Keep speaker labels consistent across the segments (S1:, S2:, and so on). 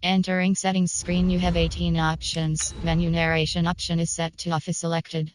S1: Entering settings screen, you have 18 options. Menu narration option is set to off is selected.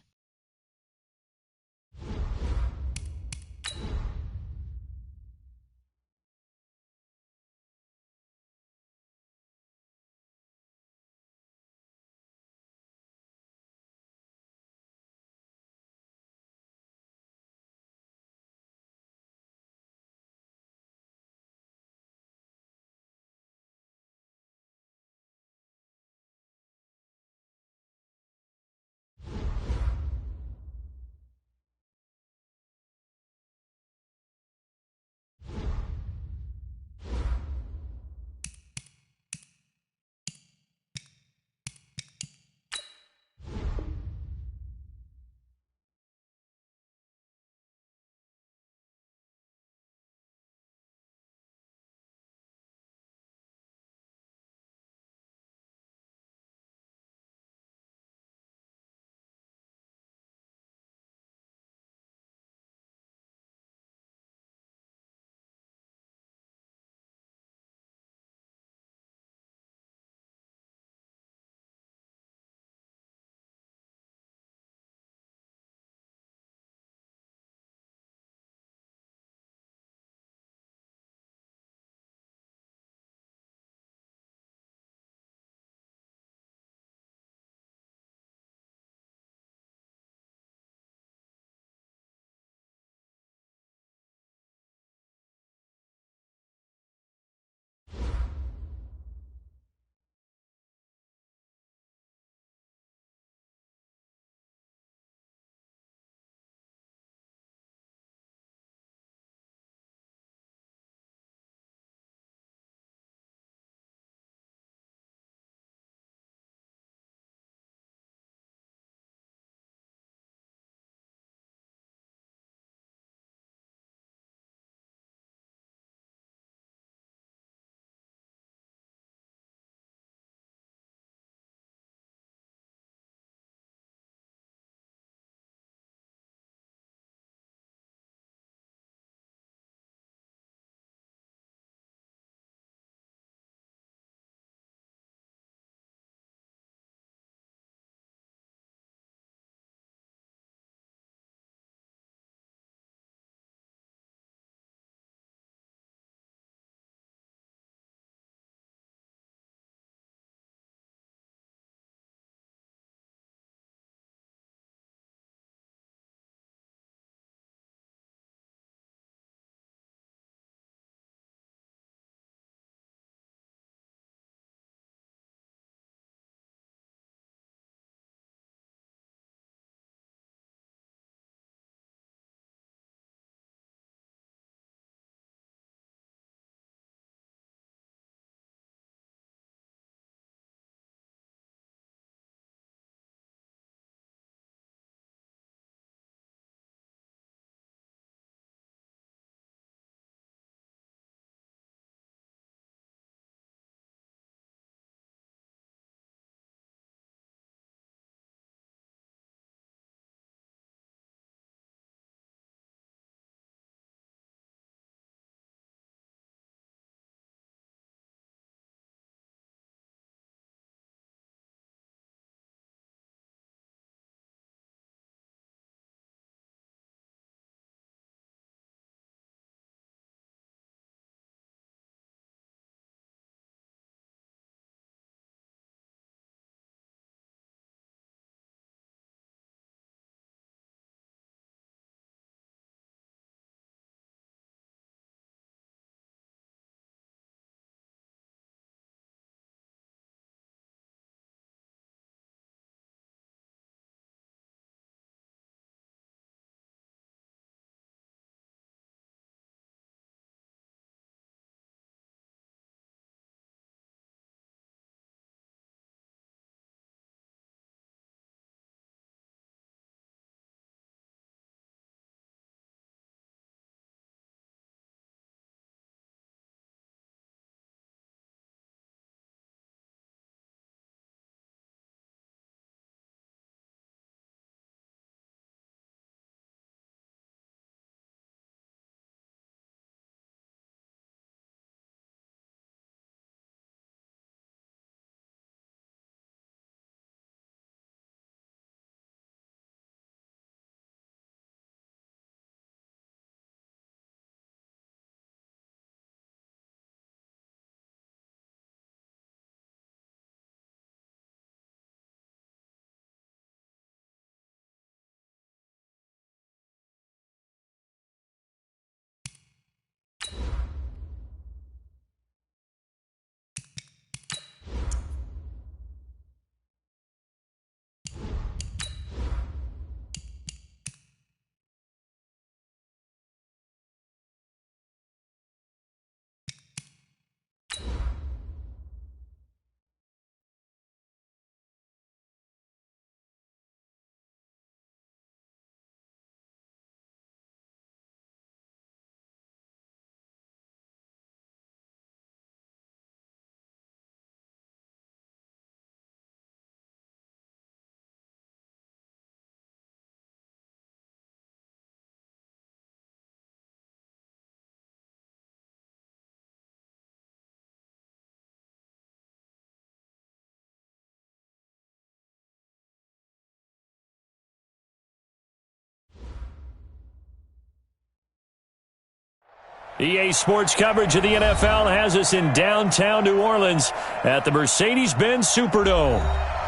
S2: EA Sports coverage of the NFL has us in downtown New Orleans at the Mercedes-Benz Superdome.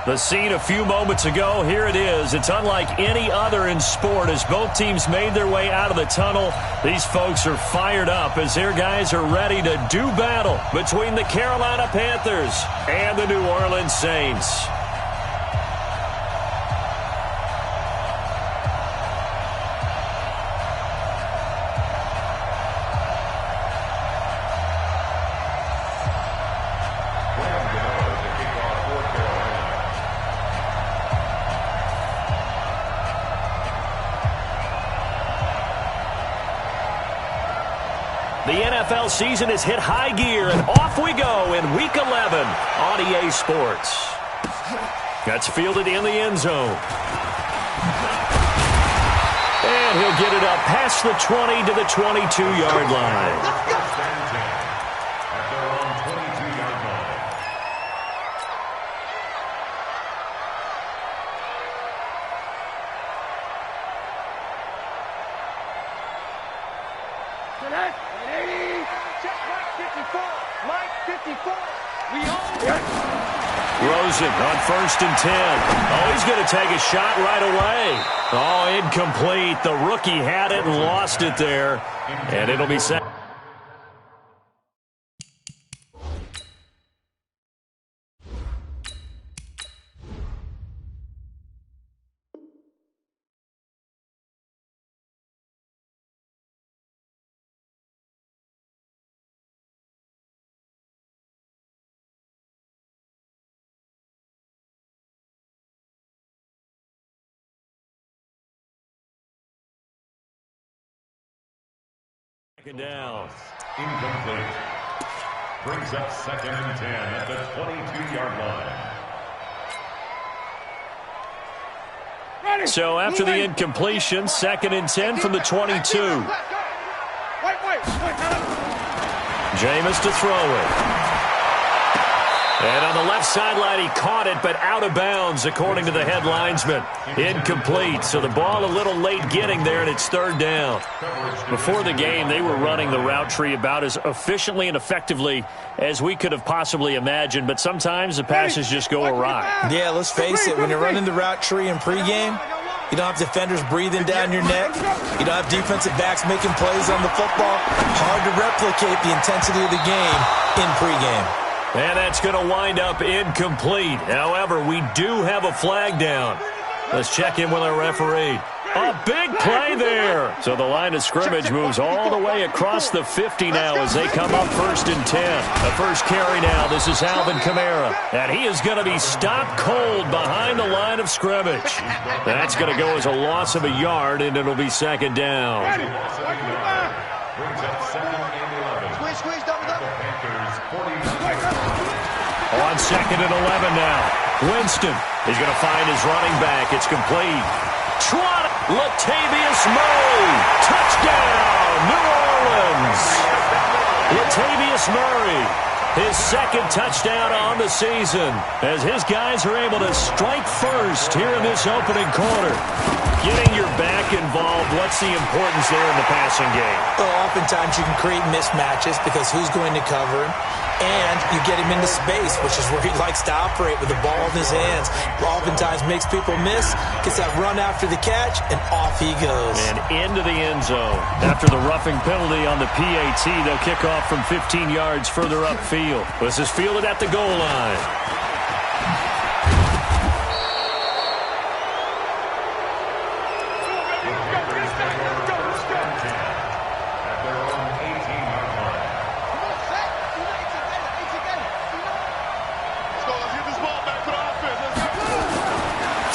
S2: The scene a few moments ago, here it is. It's unlike any other in sport as both teams made their way out of the tunnel. These folks are fired up as their guys are ready to do battle between the Carolina Panthers and the New Orleans Saints. The NFL season has hit high gear, and off we go in Week 11 on EA Sports. That's fielded in the end zone. And he'll get it up past the 20 to the 22-yard line. Rosen on 1st and 10. Oh, he's going to take a shot right away. Oh, incomplete. The rookie had it and lost it there. And it'll be set. Down.
S3: Incomplete. Brings up 2nd and 10 at the 22-yard line.
S2: So after the incompletion, 2nd and 10 from the 22. Jameis to throw it. And on the left sideline, he caught it, but out of bounds, according to the head linesman. Incomplete, so the ball a little late getting there, and it's 3rd down. Before the game, they were running the route tree about as efficiently and effectively as we could have possibly imagined, but sometimes the passes just go awry.
S4: Yeah, let's face it, when you're running the route tree in pregame, you don't have defenders breathing down your neck. You don't have defensive backs making plays on the football. Hard to replicate the intensity of the game in pregame.
S2: And that's going to wind up incomplete. However, we do have a flag down. Let's check in with our referee. A big play there. So the line of scrimmage moves all the way across the 50 now as they come up 1st and 10. The first carry now. This is Alvin Kamara. And he is going to be stopped cold behind the line of scrimmage. That's going to go as a loss of a yard, and it'll be 2nd down.
S3: Brings up 2nd and 11.
S5: Squeeze, double.
S2: On 2nd and 11 now. Winston is going to find his running back. It's complete. Trot. Latavius Murray. Touchdown, New Orleans. Latavius Murray. His 2nd touchdown on the season as his guys are able to strike first here in this opening quarter. Getting your back involved, what's the importance there in the passing game?
S4: Well, oftentimes you can create mismatches because who's going to cover him? And you get him into space, which is where he likes to operate with the ball in his hands. Oftentimes makes people miss, gets that run after the catch, and off he goes.
S2: And into the end zone. After the roughing penalty on the PAT, they'll kick off from 15 yards further upfield. This is fielded at the goal line.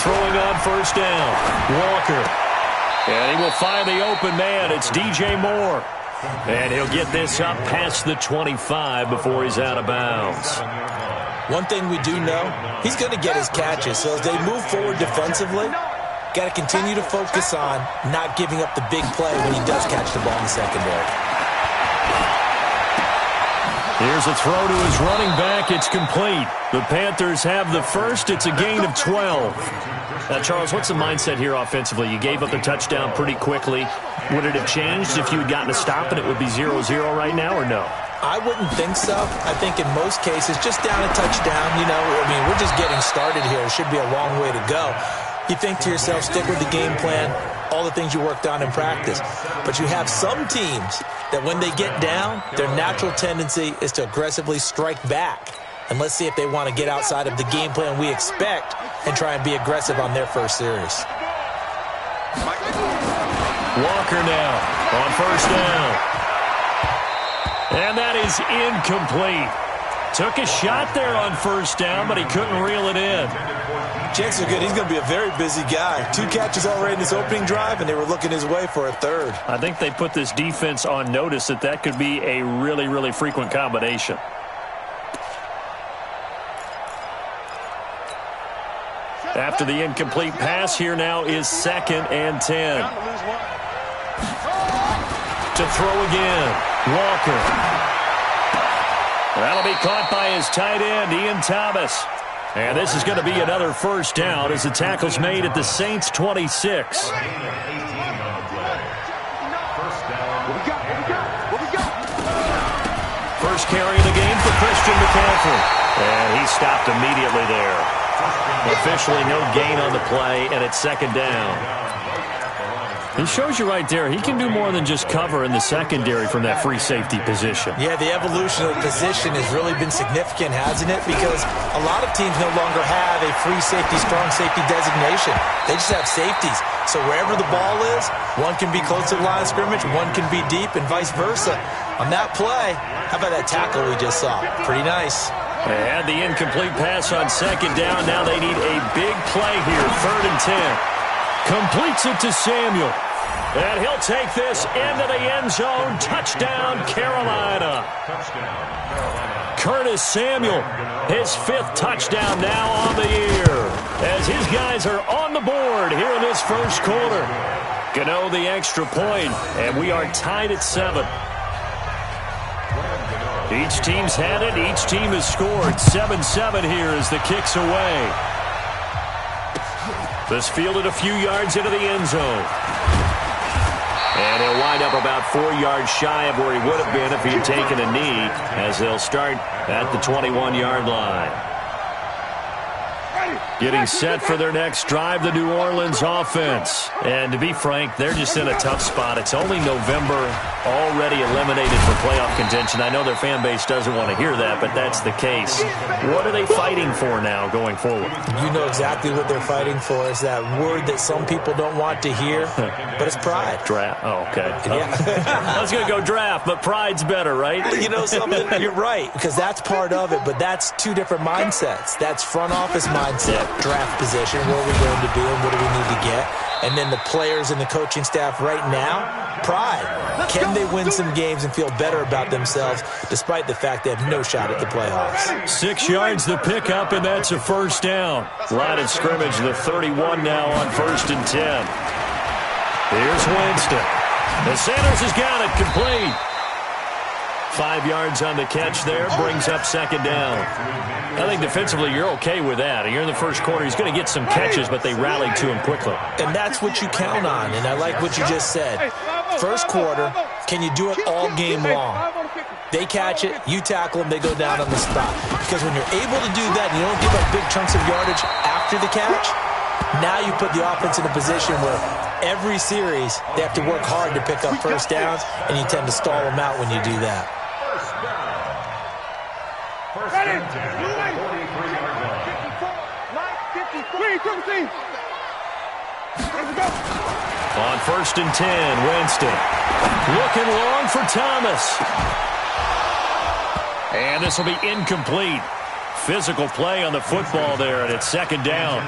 S2: Throwing on 1st down. Walker. And he will find the open man. It's DJ Moore. And he'll get this up past the 25 before he's out of bounds.
S4: One thing we do know, he's going to get his catches. So as they move forward defensively, got to continue to focus on not giving up the big play when he does catch the ball in the secondary.
S2: Here's a throw to his running back. It's complete. The Panthers have the first. It's a gain of 12. Now, Charles, what's the mindset here offensively? You gave up the touchdown pretty quickly. Would it have changed if you had gotten a stop and it would be 0-0 right now, or no?
S4: I wouldn't think so. I think in most cases, just down a touchdown, we're just getting started here. It should be a long way to go. You think to yourself, stick with the game plan, all the things you worked on in practice. But you have some teams that when they get down, their natural tendency is to aggressively strike back. And let's see if they want to get outside of the game plan we expect and try and be aggressive on their first series.
S2: Walker now on first down. And that is incomplete. Took a shot there on first down, but he couldn't reel it in.
S4: Chances are good. He's going to be a very busy guy. 2 catches already in this opening drive, and they were looking his way for a third.
S2: I think they put this defense on notice that could be a really, really frequent combination. After the incomplete pass, here now is 2nd and 10. To throw again, Walker. That'll be caught by his tight end, Ian Thomas. And this is going to be another first down as the tackle's made at the Saints' 26. First carry of the game for Christian McCaffrey. And he stopped immediately there. Officially no gain on the play, and it's 2nd down. He shows you right there, he can do more than just cover in the secondary from that free safety position.
S4: Yeah, the evolution of the position has really been significant, hasn't it? Because a lot of teams no longer have a free safety, strong safety designation. They just have safeties. So wherever the ball is, one can be close to the line of scrimmage, one can be deep, and vice versa. On that play, how about that tackle we just saw? Pretty nice.
S2: They had the incomplete pass on 2nd down. Now they need a big play here, 3rd and 10. Completes it to Samuel. And he'll take this into the end zone. Touchdown, Carolina. Curtis Samuel, his 5th touchdown now on the year. As his guys are on the board here in this first quarter. Gano the extra point, and we are tied at 7. Each team's had it. Each team has scored. 7-7 here as the kick's away. This fielded a few yards into the end zone. And he'll wind up about 4 yards shy of where he would have been if he had taken a knee, as they'll start at the 21-yard line. Getting set for their next drive, the New Orleans offense. And to be frank, they're just in a tough spot. It's only November, already eliminated for playoff contention. I know their fan base doesn't want to hear that, but that's the case. What are they fighting for now going forward?
S4: You know exactly what they're fighting for. Is that word that some people don't want to hear, but it's pride.
S2: Draft. Oh, okay.
S4: Yeah.
S2: I was going to go draft, but pride's better, right?
S4: You know something? You're right, because that's part of it, but that's 2 different mindsets. That's front office mindset, draft position, where are we going to be and what do we need to get? And then the players and the coaching staff right now, pride. Can they win some games and feel better about themselves despite the fact they have no shot at the playoffs?
S2: 6 yards the pickup, and that's a first down. Line of scrimmage, the 31 now on 1st and 10. Here's Winston. The Sanders has got it complete. 5 yards on the catch there, brings up 2nd down. I think defensively you're okay with that. You're in the first quarter. He's going to get some catches, but they rallied to him quickly.
S4: And that's what you count on, and I like what you just said. First quarter, can you do it all game long? They catch it, you tackle them, they go down on the spot. Because when you're able to do that and you don't give up big chunks of yardage after the catch, now you put the offense in a position where every series they have to work hard to pick up first downs, and you tend to stall them out when you do that.
S3: First and 10, 43-yard line.
S2: On 1st and 10, Winston. Looking long for Thomas. And this will be incomplete. Physical play on the football there, and it's 2nd down.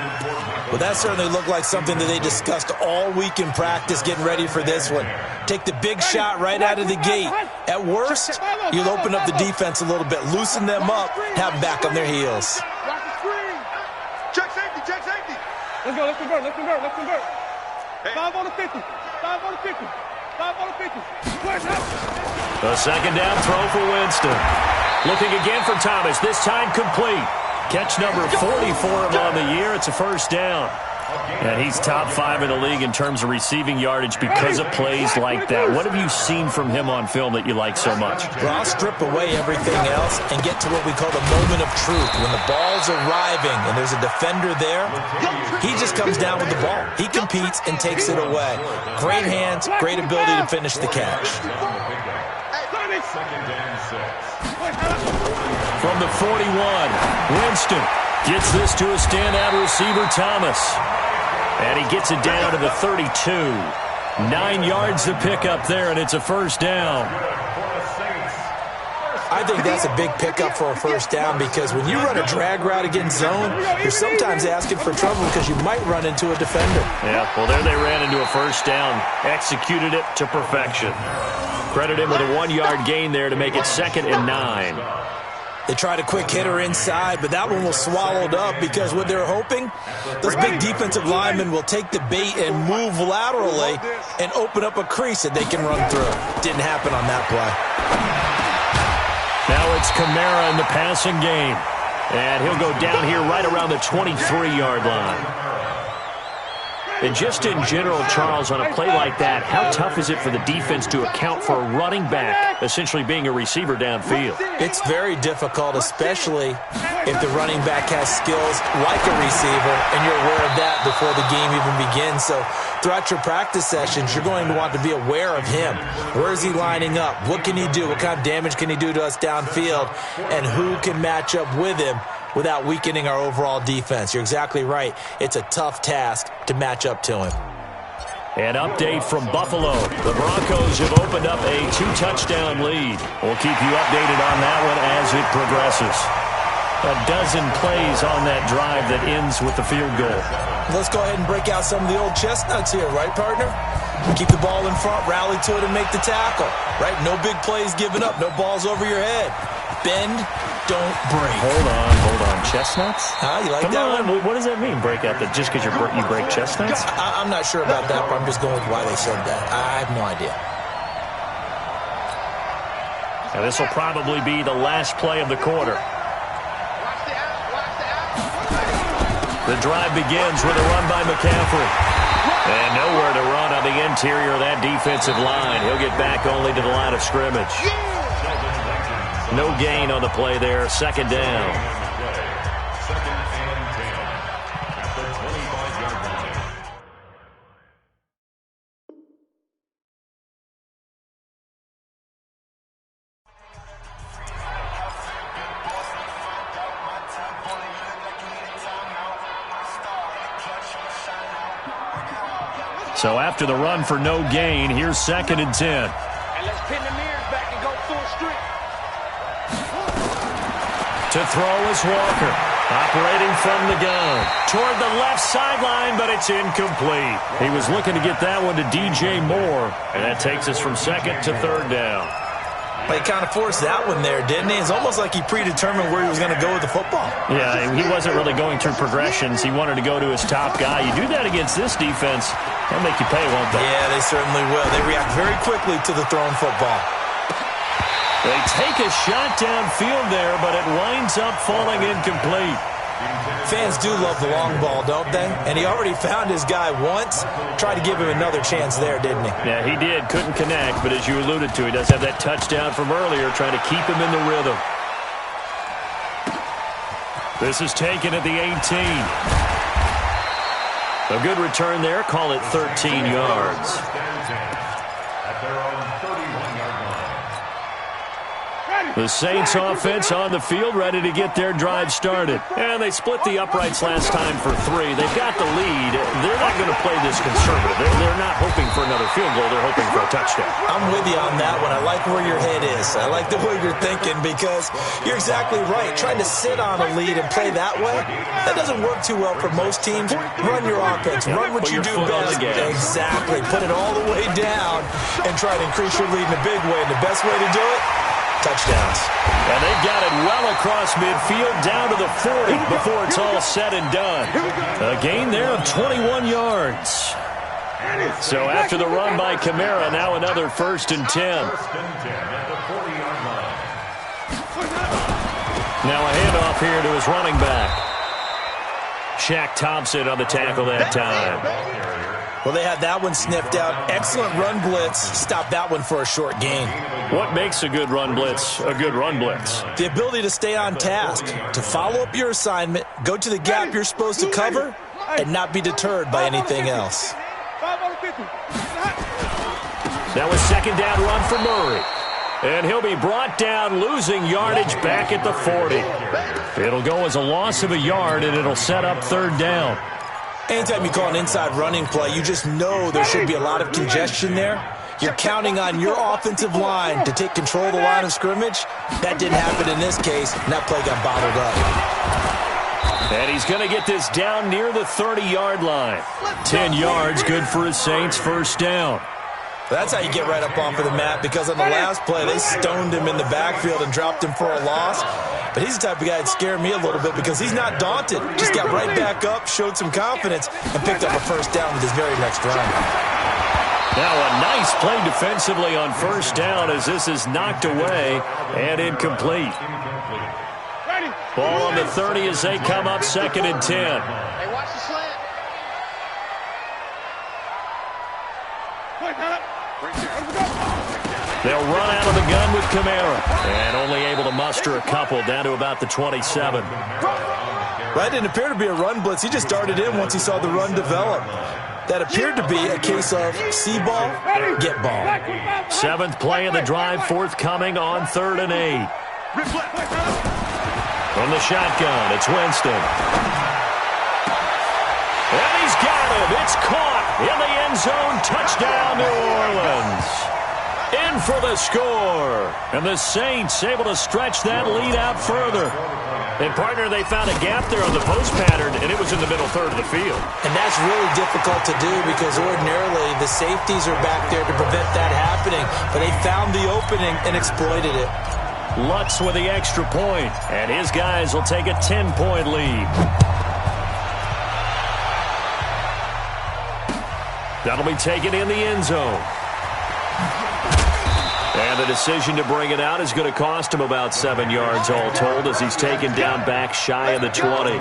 S4: Well, that certainly looked like something that they discussed all week in practice getting ready for this one. Take the big shot right out of the gate. At worst, you'll open up the defense a little bit, loosen them up, have them back on their heels.
S5: Check safety, check safety. Let's go, let's convert, let's convert, let's convert. 5 on the 50, 5 on the 50, 5 on the 50.
S2: The 2nd down throw for Winston. Looking again for Thomas, this time complete. Catch number 40 for him on the year. It's a first down. And he's top 5 in the league in terms of receiving yardage because of plays like that. What have you seen from him on film that you like so much?
S4: Well, I'll strip away everything else and get to what we call the moment of truth. When the ball's arriving and there's a defender there, he just comes down with the ball. He competes and takes it away. Great hands, great ability to finish the catch.
S2: From the 41, Winston gets this to a standout receiver, Thomas. And he gets it down to the 32. 9 yards to pick up there, and it's a first down.
S4: I think that's a big pickup for a first down because when you run a drag route against zone, you're sometimes asking for trouble because you might run into a defender.
S2: Yeah, well, there they ran into a first down. Executed it to perfection. Credit him with a 1-yard gain there to make it 2nd and 9.
S4: They tried a quick hitter inside, but that one was swallowed up because what they're hoping, those big defensive linemen will take the bait and move laterally and open up a crease that they can run through. Didn't happen on that play.
S2: Now it's Kamara in the passing game. And he'll go down here right around the 23-yard line. And just in general, Charles, on a play like that, how tough is it for the defense to account for a running back essentially being a receiver downfield?
S4: It's very difficult, especially if the running back has skills like a receiver, and you're aware of that before the game even begins. So throughout your practice sessions, you're going to want to be aware of him. Where is he lining up? What can he do? What kind of damage can he do to us downfield? And who can match up with him without weakening our overall defense? You're exactly right. It's a tough task to match up to him.
S2: An update from Buffalo. The Broncos have opened up a 2-touchdown lead. We'll keep you updated on that one as it progresses. A dozen plays on that drive that ends with the field goal.
S4: Let's go ahead and break out some of the old chestnuts here, right, partner? Keep the ball in front, rally to it, and make the tackle, right? No big plays given up, no balls over your head. Bend, don't break.
S2: Hold on. Chestnuts?
S4: You like
S2: Come
S4: that
S2: on.
S4: one?
S2: What does that mean, break out? That just because you break chestnuts?
S4: I'm not sure about that, but I'm just going with why they said that. I have no idea.
S2: And this will probably be the last play of the quarter. The drive begins with a run by McCaffrey. And nowhere to run on the interior of that defensive line. He'll get back only to the line of scrimmage. No gain on the play there. 2nd down. So after the run for no gain, here's 2nd and 10.
S5: And let's pin the mirrors back and go full street.
S2: To throw is Walker. Operating from the gun. Toward the left sideline, but it's incomplete. He was looking to get that one to DJ Moore. And that takes us from 2nd to 3rd down.
S4: Well, he kind of forced that one there, didn't he? It's almost like he predetermined where he was going to go with the football.
S2: Yeah, he wasn't really going through progressions. He wanted to go to his top guy. You do that against this defense, they'll make you pay, won't they?
S4: Yeah, they certainly will. They react very quickly to the thrown football.
S2: They take a shot downfield there, but it winds up falling incomplete.
S4: Fans do love the long ball, don't they? And he already found his guy once. Tried to give him another chance there, didn't he?
S2: Yeah, he did. Couldn't connect, but as you alluded to, he does have that touchdown from earlier, trying to keep him in the rhythm. This is taken at the 18. A good return there. Call it 13 yards. The Saints offense on the field, ready to get their drive started. And they split the uprights last time for 3. They've got the lead. They're not going to play this conservative. They're not hoping for another field goal. They're hoping for a touchdown.
S4: I'm with you on that one. I like where your head is. I like the way you're thinking because you're exactly right. Trying to sit on a lead and play that way, that doesn't work too well for most teams. Run your offense. Run what you do best. Exactly. Put it all the way down and try to increase your lead in a big way. And the best way to do it, touchdowns.
S2: And they've got it well across midfield down to the 40 before it's all said and done. A gain there of 21 yards. So after the run by Kamara, now another 1st and 10. Now a handoff here to his running back. Shaq Thompson on the tackle that time.
S4: Well, they had that one sniffed out. Excellent run blitz. Stop that one for a short gain.
S2: What makes a good run blitz a good run blitz?
S4: The ability to stay on task, to follow up your assignment, go to the gap you're supposed to cover, and not be deterred by anything else.
S2: Now a second down run for Murray. And he'll be brought down, losing yardage back at the 40. It'll go as a loss of a yard, and it'll set up third down.
S4: Anytime you call an inside running play, you just know there should be a lot of congestion there. You're counting on your offensive line to take control of the line of scrimmage. That didn't happen in this case, and that play got bottled up.
S2: And he's going to get this down near the 30-yard line. 10 yards, good for his Saints, first down.
S4: That's how you get right up off of the mat, because on the last play, they stoned him in the backfield and dropped him for a loss. But he's the type of guy that scared me a little bit because he's not daunted. Just got right back up, showed some confidence, and picked up a first down with his very next run.
S2: Now a nice play defensively on first down as this is knocked away and incomplete. Ball on the 30 as they come up second and 10.
S5: Hey, watch the slant.
S2: They'll run out of the gun with Kamara. And only able to muster a couple down to about the 27.
S4: That didn't appear to be a run blitz. He just darted in once he saw the run develop. That appeared to be a case of see ball, get ball.
S2: Seventh play of the drive forthcoming on 3rd and 8. From the shotgun, it's Winston. And he's got him. It's caught in the end zone. Touchdown, New Orleans. In for the score. And the Saints able to stretch that lead out further. And, partner, they found a gap there on the post pattern, and it was in the middle third of the field.
S4: And that's really difficult to do because ordinarily the safeties are back there to prevent that happening. But they found the opening and exploited it.
S2: Lutz with the extra point, and his guys will take a 10-point lead. That'll be taken in the end zone. And the decision to bring it out is going to cost him about 7 yards all told as he's taken down back shy of the 20.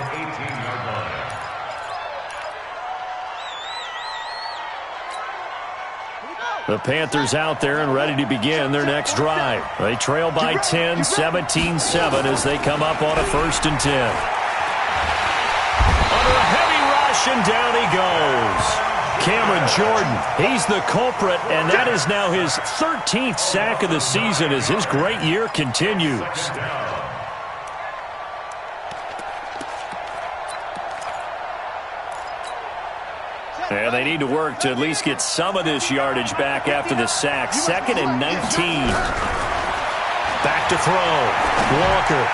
S2: The Panthers out there and ready to begin their next drive. They trail by 10, 17-7 as they come up on a 1st and 10. Under a heavy rush, and down he goes. Cameron Jordan, he's the culprit, and that is now his 13th sack of the season as his great year continues. And they need to work to at least get some of this yardage back after the sack. 2nd and 19. Back to throw. Walker.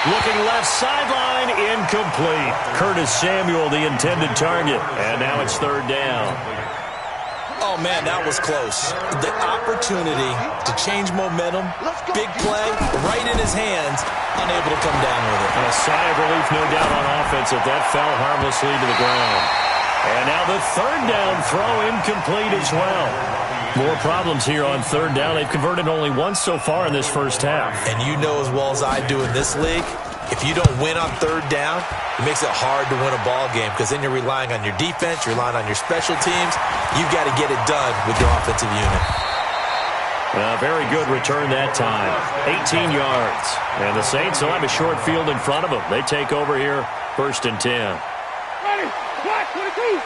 S2: Looking left sideline, incomplete. Curtis Samuel, the intended target. And now it's 3rd down.
S4: Oh, man, that was close. The opportunity to change momentum, big play, right in his hands, unable to come down with it.
S2: And a sigh of relief, no doubt, on offense if that fell harmlessly to the ground. And now the 3rd down throw incomplete as well. More problems here on 3rd down. They've converted only once so far in this first half.
S4: And you know as well as I do in this league, if you don't win on 3rd down, it makes it hard to win a ball game because then you're relying on your defense, you're relying on your special teams. You've got to get it done with your offensive unit.
S2: Very good return that time. 18 yards. And the Saints will have a short field in front of them. They take over here, 1st and 10.
S5: Ready, watch 22.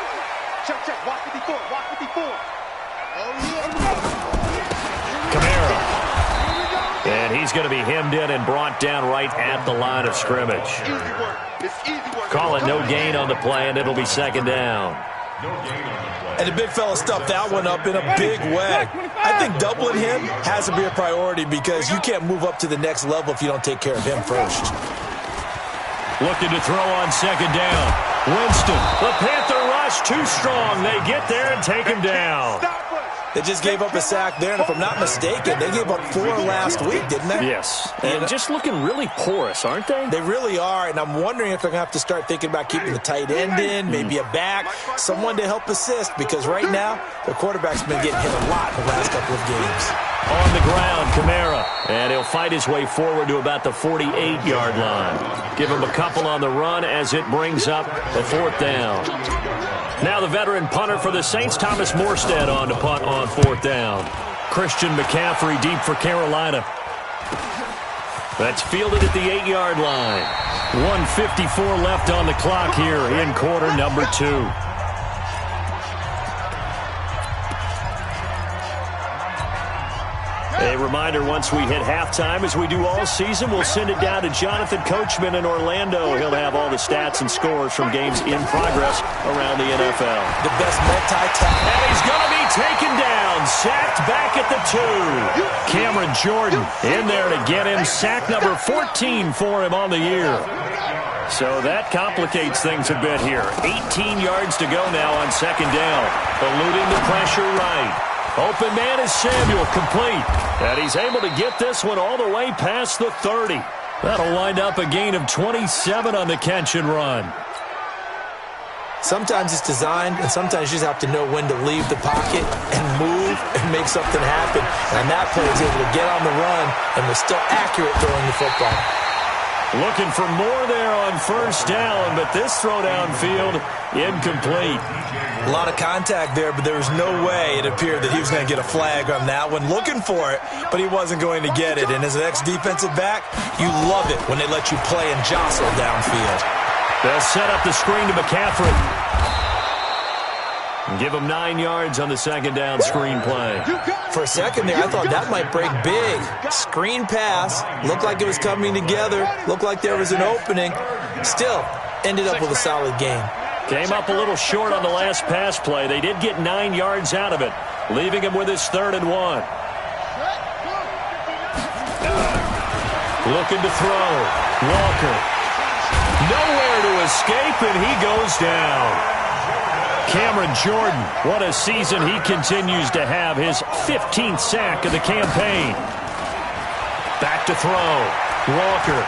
S5: Check, watch 54, watch 54.
S2: Kamara. And he's going to be hemmed in and brought down right at the line of scrimmage. Call it no gain on the play, and it'll be 2nd down.
S4: And the big fella stuffed that one up in a big way. I think doubling him has to be a priority because you can't move up to the next level if you don't take care of him first.
S2: Looking to throw on 2nd down. Winston. The Panther rush too strong. They get there and take him down.
S4: They just gave up a sack there, and if I'm not mistaken, they gave up 4 last week, didn't they?
S2: Yes, and just looking really porous, aren't they?
S4: They really are, and I'm wondering if they're going to have to start thinking about keeping the tight end in, maybe a back, someone to help assist, because right now, their quarterback's been getting hit a lot in the last couple of games.
S2: On the ground, Kamara, and he'll fight his way forward to about the 48-yard line. Give him a couple on the run as it brings up the 4th down. Now the veteran punter for the Saints, Thomas Morstead, on to punt on 4th down. Christian McCaffrey deep for Carolina. That's fielded at the 8-yard line. 1:54 left on the clock here in quarter number 2. A reminder, once we hit halftime, as we do all season, we'll send it down to Jonathan Coachman in Orlando. He'll have all the stats and scores from games in progress around the NFL.
S4: The best multi-tackle.
S2: And he's going to be taken down, sacked back at the 2. Cameron Jordan in there to get him, sack number 14 for him on the year. So that complicates things a bit here. 18 yards to go now on 2nd down. Eluding the pressure right. Open man is Samuel, complete. And he's able to get this one all the way past the 30. That'll wind up a gain of 27 on the catch and run.
S4: Sometimes it's designed, and sometimes you just have to know when to leave the pocket and move and make something happen. And on that play, he's able to get on the run and was still accurate throwing the football.
S2: Looking for more there on 1st down, but this throw downfield, incomplete.
S4: A lot of contact there, but there was no way it appeared that he was going to get a flag on that one. Looking for it, but he wasn't going to get it. And as an ex-defensive back, you love it when they let you play and jostle downfield.
S2: They'll set up the screen to McCaffrey. And give him 9 yards on the 2nd down screen play.
S4: For a second there, I thought that might break big. Screen pass. Looked like it was coming together. Looked like there was an opening. Still, ended up with a solid game.
S2: Came up a little short on the last pass play. They did get 9 yards out of it, leaving him with his 3rd and 1. Looking to throw. Walker. Nowhere to escape, and he goes down. Cameron Jordan, what a season he continues to have. His 15th sack of the campaign. Back to throw. Walker.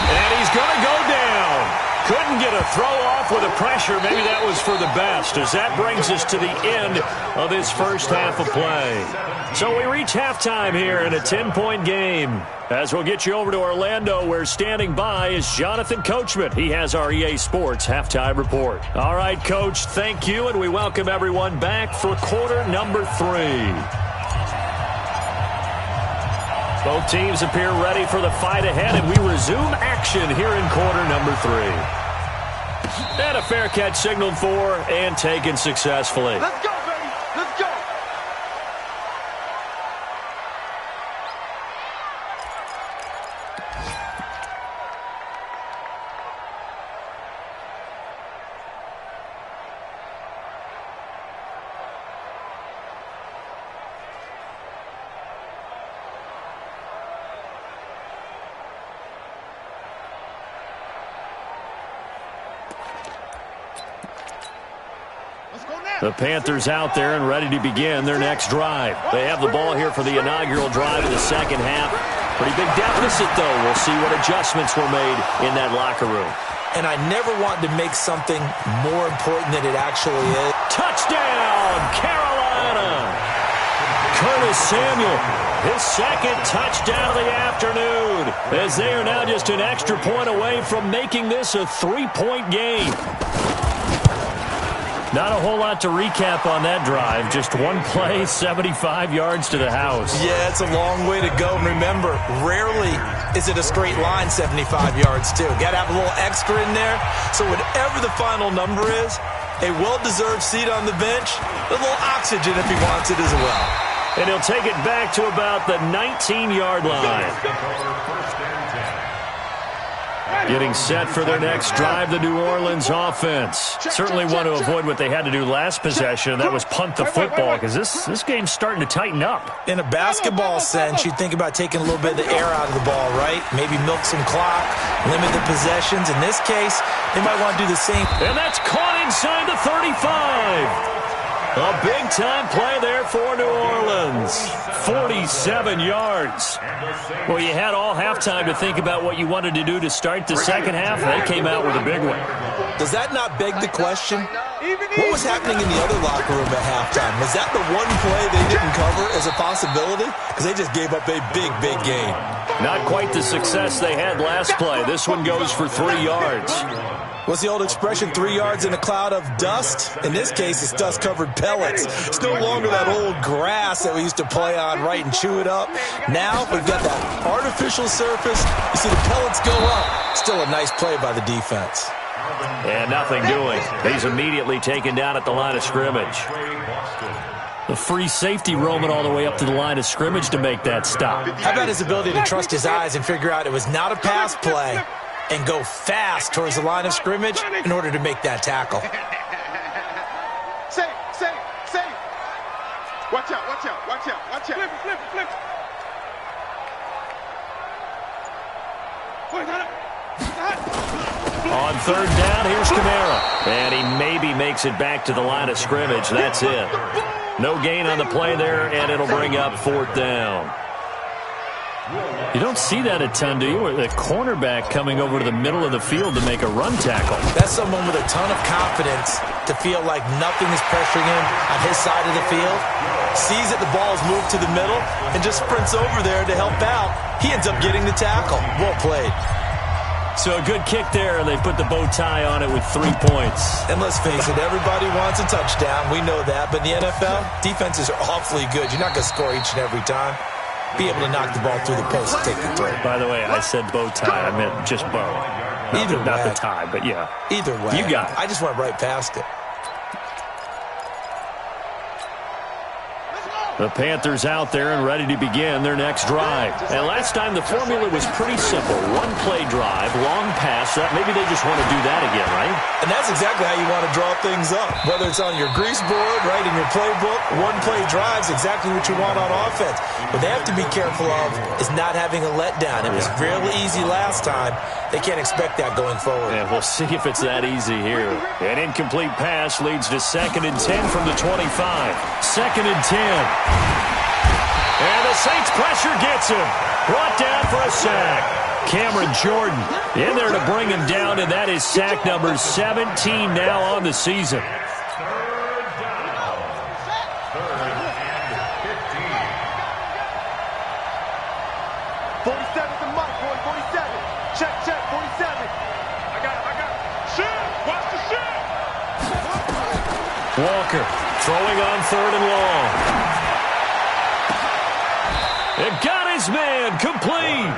S2: And he's going to go down. Couldn't get a throw off with the pressure. Maybe that was for the best, as that brings us to the end of this first half of play. So we reach halftime here in a 10-point game. As we'll get you over to Orlando, where standing by is Jonathan Coachman. He has our EA Sports halftime report. All right, Coach, thank you, and we welcome everyone back for quarter number 3. Both teams appear ready for the fight ahead, and we resume action here in quarter number 3. And a fair catch signaled for and taken successfully.
S5: Let's go, baby. Let's go.
S2: The Panthers out there and ready to begin their next drive. They have the ball here for the inaugural drive of the second half. Pretty big deficit, though. We'll see what adjustments were made in that locker room.
S4: And I never want to make something more important than it actually is.
S2: Touchdown, Carolina! Curtis Samuel, his 2nd touchdown of the afternoon, as they are now just an extra point away from making this a 3-point game. Not a whole lot to recap on that drive. Just one play, 75 yards to the house.
S4: Yeah, it's a long way to go. And remember, rarely is it a straight line 75 yards, too. Got to have a little extra in there. So whatever the final number is, a well-deserved seat on the bench, a little oxygen if he wants it as well.
S2: And he'll take it back to about the 19-yard line. Getting set for their next drive, the New Orleans offense. Certainly want to avoid what they had to do last possession, and that was punt the football, because this game's starting to tighten up.
S4: In a basketball sense, you think about taking a little bit of the air out of the ball, right? Maybe milk some clock, limit the possessions. In this case, they might want to do the same.
S2: And that's caught inside the 35. A big-time play there for New Orleans. 47 yards. Well, you had all halftime to think about what you wanted to do to start the second half. They came out with a big one.
S4: Does that not beg the question? What was happening in the other locker room at halftime? Was that the one play they didn't cover as a possibility? Because they just gave up a big, big gain.
S2: Not quite the success they had last play. This one goes for 3 yards.
S4: What's the old expression, 3 yards in a cloud of dust? In this case, it's dust-covered pellets. It's no longer that old grass that we used to play on, right, and chew it up. Now we've got that artificial surface. You see the pellets go up. Still a nice play by the defense.
S2: And nothing doing. He's immediately taken down at the line of scrimmage. The free safety roaming all the way up to the line of scrimmage to make that stop.
S4: How about his ability to trust his eyes and figure out it was not a pass play and go fast towards the line of scrimmage in order to make that tackle?
S5: Safe. Watch out. Flip it.
S2: On third down, here's Kamara. And he maybe makes it back to the line of scrimmage. That's it. No gain on the play there, and it'll bring up fourth down. You don't see that a ton, do you? A cornerback coming over to the middle of the field to make a run tackle.
S4: That's someone with a ton of confidence to feel like nothing is pressuring him on his side of the field. Sees that the ball is moved to the middle and just sprints over there to help out. He ends up getting the tackle. Well played.
S2: So a good kick there. They put the bow tie on it with 3 points.
S4: And let's face it, everybody wants a touchdown. We know that. But in the NFL, defenses are awfully good. You're not going to score each and every time. Be able to knock the ball through the post and take the throw.
S2: By the way, I said bow tie. I meant just bow. Not the tie, but yeah.
S4: Either way.
S2: You got it.
S4: I just went right past it.
S2: The Panthers out there and ready to begin their next drive. And last time the formula was pretty simple. One play drive, long pass. Maybe they just want to do that again, right?
S4: And that's exactly how you want to draw things up. Whether it's on your grease board, right, in your playbook, one play drive's exactly what you want on offense. What they have to be careful of is not having a letdown. It was really easy last time. They can't expect that going forward.
S2: And we'll see if it's that easy here. An incomplete pass leads to 2nd and 10 from the 25. 2nd and 10. And the Saints pressure gets him. Brought down for a sack. Cameron Jordan in there to bring him down, and that is sack number 17 now on the season.
S5: Check, 47. I got it. Shoot! Watch the shoot!
S2: Walker throwing on 3rd and long. It got his man complete.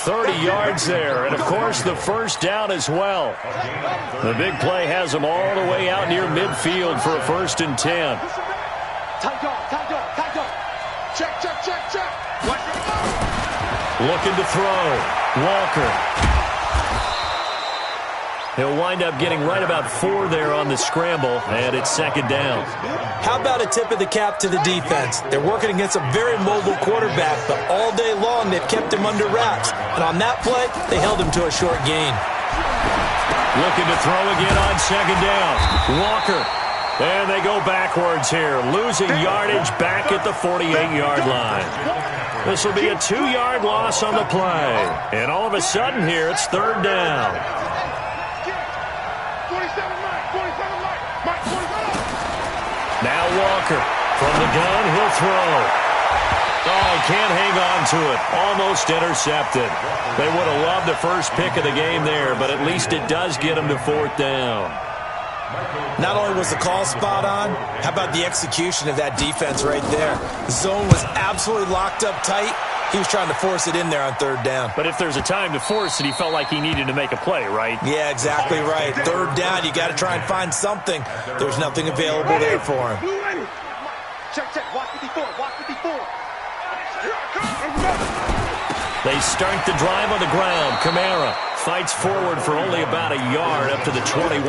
S2: 30 yards there, and of course the first down as well. The big play has him all the way out near midfield for a 1st and 10.
S5: Tight dog. Check.
S2: Looking to throw. Walker. He'll wind up getting right about 4 there on the scramble, and it's 2nd down.
S4: How about a tip of the cap to the defense? They're working against a very mobile quarterback, but all day long they've kept him under wraps. And on that play, they held him to a short gain.
S2: Looking to throw again on 2nd down. Walker. And they go backwards here, losing yardage back at the 48-yard line. This will be a 2-yard loss on the play. And all of a sudden here, it's 3rd down.
S5: 47 Mike.
S2: Now Walker from the gun, he'll throw. Oh, he can't hang on to it. Almost intercepted. They would have loved the first pick of the game there, but at least it does get him to 4th down.
S4: Not only was the call spot on, how about the execution of that defense right there? The zone was absolutely locked up tight. He was trying to force it in there on 3rd down.
S2: But if there's a time to force it, he felt like he needed to make a play, right?
S4: Yeah, exactly right. 3rd down, you got to try and find something. There's nothing available there for him.
S5: Check. Watch 54.
S2: They start the drive on the ground. Kamara fights forward for only about a yard up to the 21.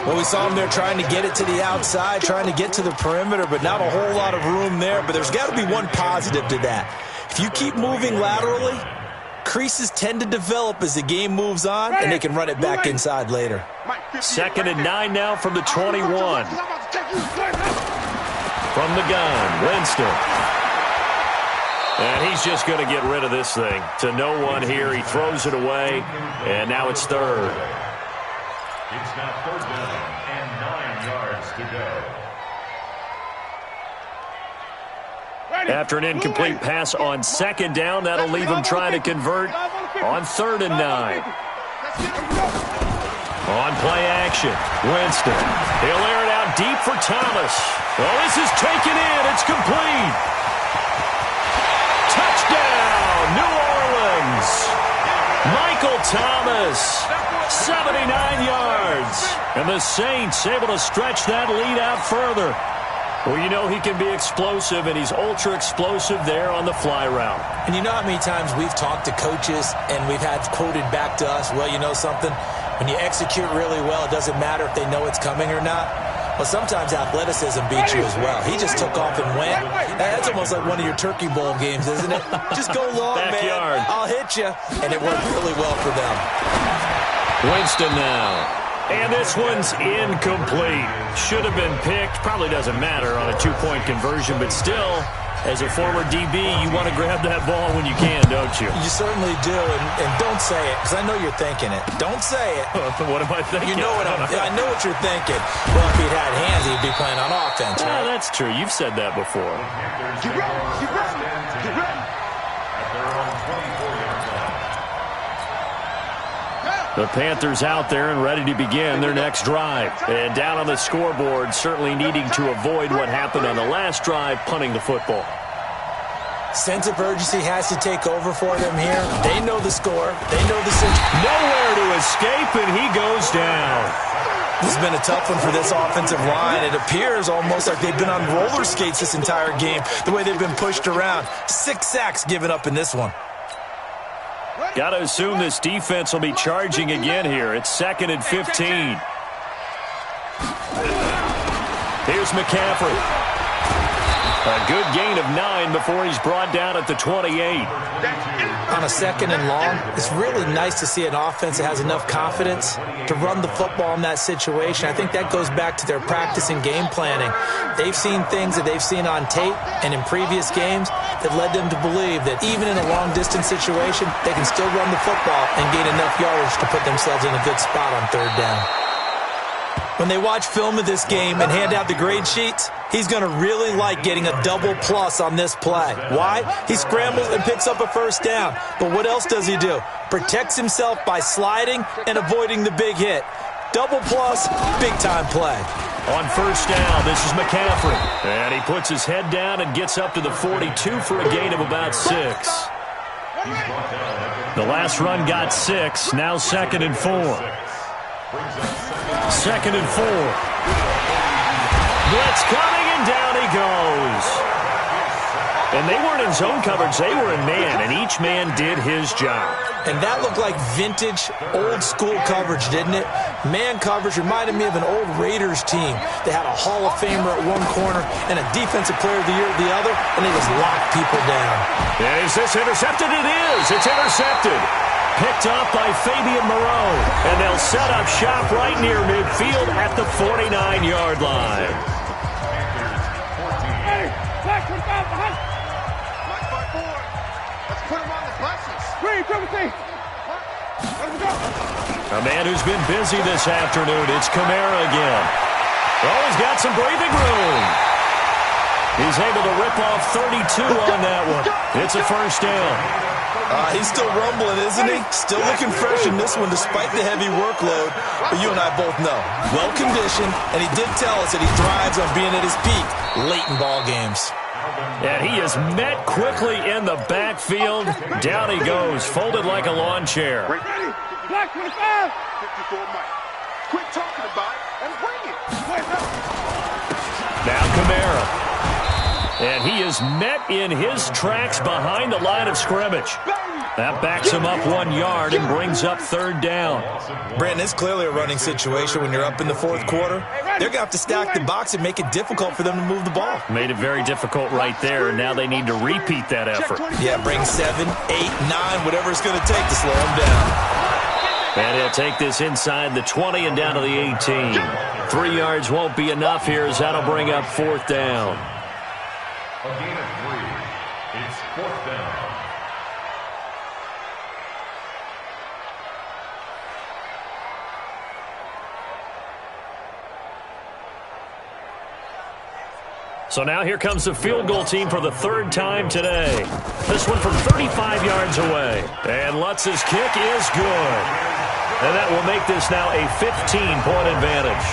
S4: Well, we saw him there trying to get it to the outside, trying to get to the perimeter, but not a whole lot of room there. But there's got to be one positive to that. If you keep moving laterally, creases tend to develop as the game moves on, and they can run it back inside later.
S2: 2nd and 9 now from the 21. From the gun, Winston. And he's just going to get rid of this thing. To no one here. He throws it away, and now it's third.
S3: It's now third down and 9 yards to go.
S2: After an incomplete pass on second down, that'll leave him trying to convert on 3rd and 9. On play action, Winston. He'll air it out deep for Thomas. Oh, this is taken in. It's complete. Touchdown, New Orleans. Michael Thomas, 79 yards. And the Saints able to stretch that lead out further. Well, you know he can be explosive, and he's ultra-explosive there on the fly route.
S4: And you know how many times we've talked to coaches and we've had quoted back to us, well, you know something? When you execute really well, it doesn't matter if they know it's coming or not. Well, sometimes athleticism beats you as well. He just took off and went. That's almost like one of your Turkey Bowl games, isn't it? Just go long,
S2: Backyard.
S4: man. I'll hit you. And it worked really well for them.
S2: Winston now. And this one's incomplete. Should have been picked. Probably doesn't matter on a two-point conversion, but still, as a former DB, you want to grab that ball when you can, don't you?
S4: You certainly do, and don't say it, because I know you're thinking it. Don't say it.
S2: What am I thinking?
S4: You know what I know what you're thinking. Well, if he'd had hands, he'd be playing on offense, right?
S2: Yeah, that's true. You've said that before.
S3: Get ready. Get ready. At their own 24-yard line.
S2: The Panthers out there and ready to begin their next drive. And down on the scoreboard, certainly needing to avoid what happened on the last drive, punting the football.
S4: Sense of urgency has to take over for them here. They know the score. They know the situation.
S2: Nowhere to escape, and he goes down.
S4: This has been a tough one for this offensive line. It appears almost like they've been on roller skates this entire game, the way they've been pushed around. 6 sacks given up in this one.
S2: Got to assume this defense will be charging again here. It's 2nd and 15. Here's McCaffrey. A good gain of 9 before he's brought down at the 28.
S4: On a 2nd and long, it's really nice to see an offense that has enough confidence to run the football in that situation. I think that goes back to their practice and game planning. They've seen things that they've seen on tape and in previous games that led them to believe that even in a long-distance situation, they can still run the football and gain enough yardage to put themselves in a good spot on 3rd down. When they watch film of this game and hand out the grade sheets, he's going to really like getting a double plus on this play. Why? He scrambles and picks up a 1st down. But what else does he do? Protects himself by sliding and avoiding the big hit. Double plus, big-time play.
S2: On 1st down, this is McCaffrey. And he puts his head down and gets up to the 42 for a gain of about 6. The last run got 6, now 2nd and 4. 2nd and 4. Blitz coming, and down he goes. And they weren't in zone coverage. They were in man, and each man did his job.
S4: And that looked like vintage, old-school coverage, didn't it? Man coverage reminded me of an old Raiders team. They had a Hall of Famer at one corner and a Defensive Player of the Year at the other, and they just locked people down.
S2: Yeah, is this intercepted? It is. It's intercepted. Picked up by Fabian Moreau. And they'll set up shop right near midfield at the 49-yard line.
S5: Hey, Black 25 behind.
S6: Black 5-4. Let's put him on the buses.
S5: Green, Timothy. Let him go.
S2: A man who's been busy this afternoon. It's Kamara again. Oh, he's got some breathing room. He's able to rip off 32 on that one. It's a 1st down.
S4: He's still rumbling, isn't he? Still looking fresh in this one despite the heavy workload. But you and I both know, well-conditioned, and he did tell us that he thrives on being at his peak late in ball games.
S2: And he is met quickly in the backfield. Down he goes, folded like a lawn chair.
S5: Ready. Black 25.
S6: 54 Mike. Quit talking about it and bring it.
S2: Now Kamara. And he is met in his tracks behind the line of scrimmage. That backs him up 1 yard and brings up 3rd down.
S4: Brandon, it's clearly a running situation when you're up in the 4th quarter. They're going to have to stack the box and make it difficult for them to move the ball.
S2: Made it very difficult right there, and now they need to repeat that effort.
S4: Yeah, bring 7, 8, 9, whatever it's going to take to slow them down.
S2: And he'll take this inside the 20 and down to the 18. 3 yards won't be enough here as that'll bring up 4th down.
S3: A gain of 3. It's 4th down.
S2: So now here comes the field goal team for the 3rd time today. This one from 35 yards away. And Lutz's kick is good. And that will make this now a 15-point advantage.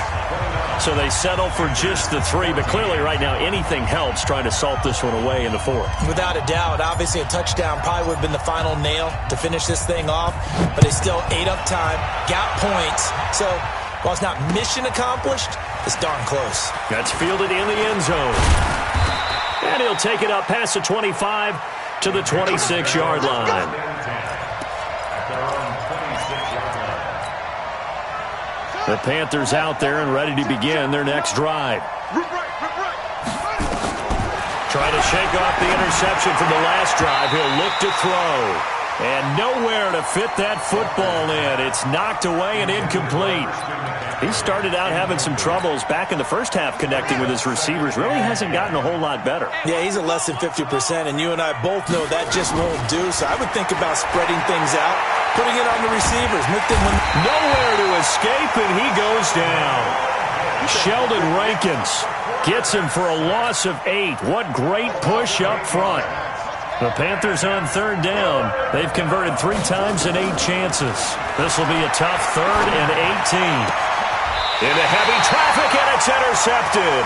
S2: So they settle for just the 3, but clearly right now anything helps trying to salt this one away in the 4th.
S4: Without a doubt, obviously a touchdown probably would have been the final nail to finish this thing off, but they still ate up time, got points. So while it's not mission accomplished, it's darn close.
S2: That's fielded in the end zone. And he'll take it up past the 25 to the 26-yard line. The Panthers out there and ready to begin their next drive. Trying to shake off the interception from the last drive. He'll look to throw. And nowhere to fit that football in. It's knocked away and incomplete. He started out having some troubles back in the first half connecting with his receivers. Really hasn't gotten a whole lot better.
S4: Yeah, he's at less than 50%, and you and I both know that just won't do. So I would think about spreading things out, putting it on the receivers. Make them
S2: nowhere to escape, and he goes down. Sheldon Rankins gets him for a loss of 8. What great push up front. The Panthers on 3rd down. They've converted 3 times in 8 chances. This will be a tough 3rd and 18. Into heavy traffic, and it's intercepted.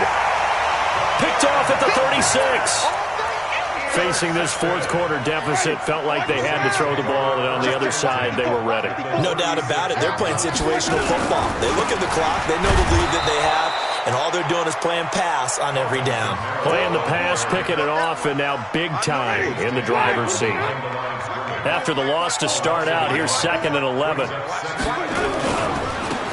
S2: Picked off at the 36. Facing this 4th quarter deficit, felt like they had to throw the ball, and on the other side, they were ready.
S4: No doubt about it. They're playing situational football. They look at the clock. They know the lead that they have, and all they're doing is playing pass on every down. Playing
S2: the pass, picking it off, and now big time in the driver's seat. After the loss to start out, here's 2nd and 11.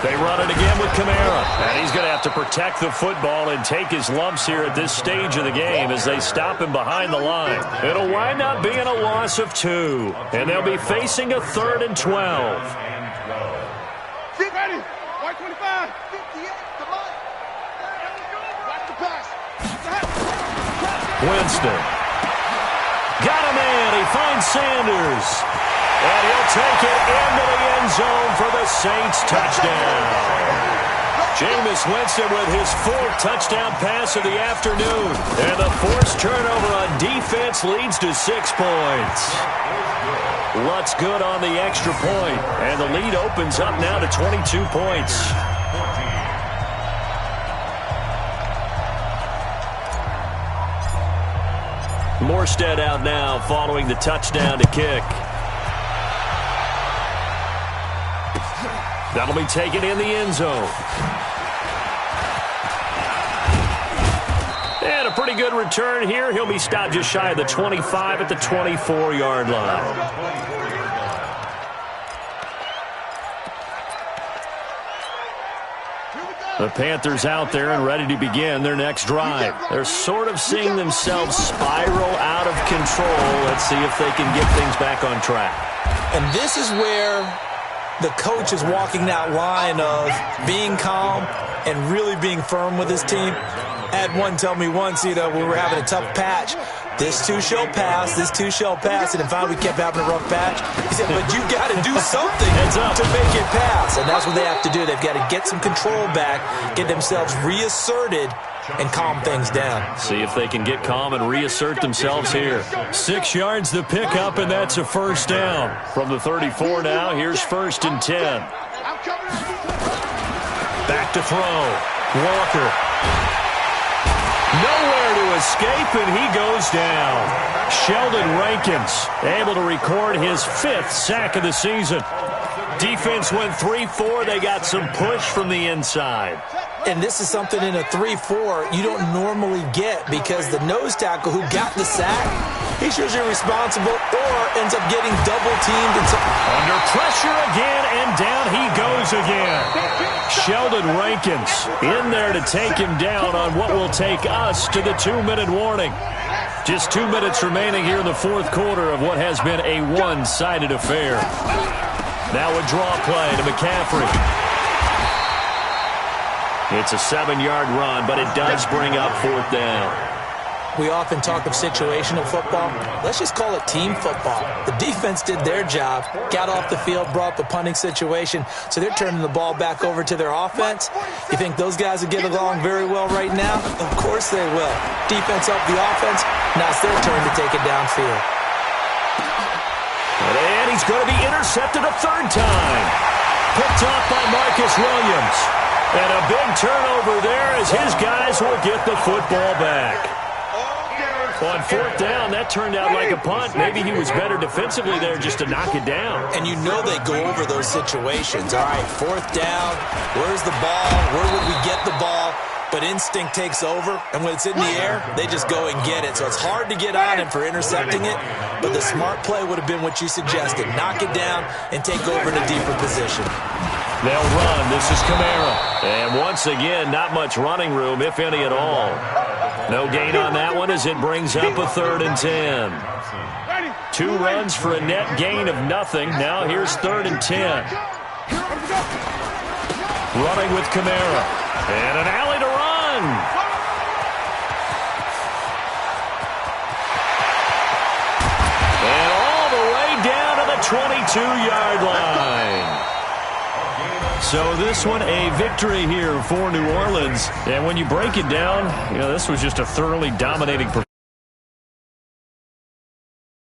S2: They run it again with Kamara. And he's going to have to protect the football and take his lumps here at this stage of the game as they stop him behind the line. It'll wind up being a loss of 2. And they'll be facing a 3rd and 12.
S5: Get ready. White 25. 58. Come on. Watch the pass.
S2: Winston. Got a man. He finds Sanders. And he'll take it into the end zone for the Saints touchdown. Jameis Winston with his 4th touchdown pass of the afternoon. And the forced turnover on defense leads to 6 points. Lutz good on the extra point. And the lead opens up now to 22 points. Morstead out now following the touchdown to kick. That'll be taken in the end zone. And a pretty good return here. He'll be stopped just shy of the 25 at the 24-yard line. The Panthers out there and ready to begin their next drive. They're sort of seeing themselves spiral out of control. Let's see if they can get things back on track.
S4: And this is where the coach is walking that line of being calm and really being firm with his team. I had one tell me once, we were having a tough patch. This too shall pass, this too shall pass. And finally we kept having a rough patch. He said, but you got to do something to make it pass. And that's what they have to do. They've got to get some control back, get themselves reasserted, and calm things down.
S2: See if they can get calm and reassert themselves here. 6 yards the pickup, and that's a 1st down. From the 34 now, here's 1st and 10. Back to throw. Walker. Nowhere to escape, and he goes down. Sheldon Rankins able to record his 5th sack of the season. Defense went 3-4. They got some push from the inside.
S4: And this is something in a 3-4 you don't normally get because the nose tackle who got the sack, he's usually responsible or ends up getting double-teamed.
S2: Under pressure again, and down he goes again. Sheldon Rankins in there to take him down on what will take us to the 2-minute warning. Just 2 minutes remaining here in the 4th quarter of what has been a one-sided affair. Now a draw play to McCaffrey. It's a 7-yard run, but it does bring up 4th down.
S4: We often talk of situational football. Let's just call it team football. The defense did their job, got off the field, brought the punting situation, so they're turning the ball back over to their offense. You think those guys will get along very well right now? Of course they will. Defense up the offense. Now it's their turn to take it downfield.
S2: And he's going to be intercepted a 3rd time. Picked off by Marcus Williams. And a big turnover there as his guys will get the football back. On 4th down, that turned out like a punt. Maybe he was better defensively there just to knock it down.
S4: And you know they go over those situations. All right, 4th down, where's the ball? Where would we get the ball? But instinct takes over, and when it's in the air, they just go and get it. So it's hard to get on him for intercepting it, but the smart play would have been what you suggested. Knock it down and take over in a deeper position.
S2: They'll run. This is Kamara. And once again, not much running room, if any at all. No gain on that one as it brings up a 3rd and 10. 2 runs for a net gain of nothing. Now here's 3rd and 10. Running with Kamara. And an alley to run. And all the way down to the 22-yard line. So this one a victory here for New Orleans. And when you break it down, this was just a thoroughly dominating performance.